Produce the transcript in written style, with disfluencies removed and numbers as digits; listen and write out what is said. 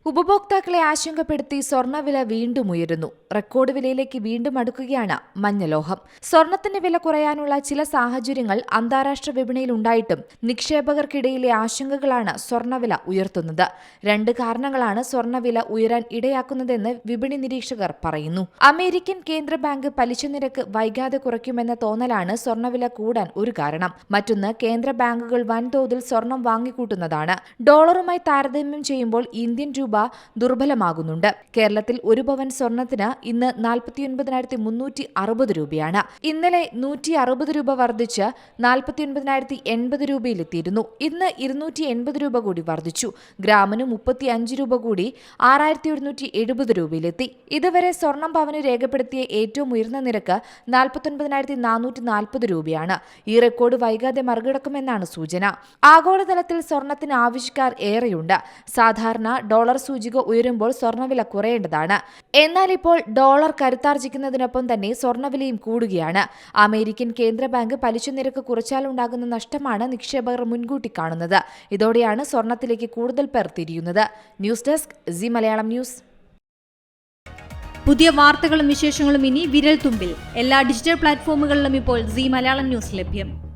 ഉപഭോക്താക്കളെ ആശങ്കപ്പെടുത്തി സ്വർണ്ണവില വീണ്ടും ഉയരുന്നു. റെക്കോർഡ് വിലയിലേക്ക് വീണ്ടും അടുക്കുകയാണ് മഞ്ഞലോഹം. സ്വർണത്തിന്റെ വില കുറയാനുള്ള ചില സാഹചര്യങ്ങൾ അന്താരാഷ്ട്ര വിപണിയിൽ ഉണ്ടായിട്ടും നിക്ഷേപകർക്കിടയിലെ ആശങ്കകളാണ് സ്വർണ്ണവില ഉയർത്തുന്നത്. രണ്ട് കാരണങ്ങളാണ് സ്വർണ്ണവില ഉയരാൻ ഇടയാക്കുന്നതെന്ന് വിപണി നിരീക്ഷകർ പറയുന്നു. അമേരിക്കൻ കേന്ദ്ര ബാങ്ക് പലിശ നിരക്ക് വൈകാതെ കുറയ്ക്കുമെന്ന തോന്നലാണ് സ്വർണ്ണവില കൂടാൻ ഒരു കാരണം. മറ്റൊന്ന്, കേന്ദ്ര ബാങ്കുകൾ വൻതോതിൽ സ്വർണം വാങ്ങിക്കൂട്ടുന്നതാണ്. ഡോളറുമായി താരതമ്യം ചെയ്യുമ്പോൾ ഇന്ത്യൻ രൂപ ദുർബലമാകുന്നുണ്ട്. കേരളത്തിൽ ഒരു പവൻ സ്വർണത്തിന് ഇന്ന് 49,360 രൂപയാണ്. ഇന്നലെ 160 രൂപ വർദ്ധിച്ച് 49,080 രൂപയിലെത്തിയിരുന്നു. ഇന്ന് 280 രൂപ കൂടി വർദ്ധിച്ചു. ഗ്രാമിന് 35 രൂപ കൂടി 6,170 രൂപയിലെത്തി. ഇതുവരെ സ്വർണം പവന് രേഖപ്പെടുത്തിയ ഏറ്റവും ഉയർന്ന നിരക്ക് 49,440 രൂപയാണ്. ഈ റെക്കോർഡ് വൈകാതെ മറികടക്കുമെന്നാണ് സൂചന. ആഗോളതലത്തിൽ സ്വർണത്തിന് ആവശ്യക്കാർ ഏറെയുണ്ട്. സാധാരണ ഡോളർ സൂചിക ഉയരുമ്പോൾ സ്വർണ്ണവില കുറയേണ്ടതാണ്. എന്നാൽ ഇപ്പോൾ ഡോളർ കരുത്താർജിക്കുന്നതിനൊപ്പം തന്നെ സ്വർണ്ണവിലയും കൂടുകയാണ്. അമേരിക്കൻ കേന്ദ്ര ബാങ്ക് പലിശ നിരക്ക് കുറച്ചാലുണ്ടാകുന്ന നഷ്ടമാണ് നിക്ഷേപകർ മുൻകൂട്ടി കാണുന്നത്. ഇതോടെയാണ് സ്വർണത്തിലേക്ക് കൂടുതൽ പേർ തിരിയുന്നത്. News desk C Malayalam news. പുതിയ വാർത്തകളും വിശേഷങ്ങളും ഇനി വിരൽ തുമ്പിൽ. എല്ലാ ഡിജിറ്റൽ പ്ലാറ്റ്ഫോമുകളിലും ഇപ്പോൾ സി മലയാളം ന്യൂസ് ലഭ്യം.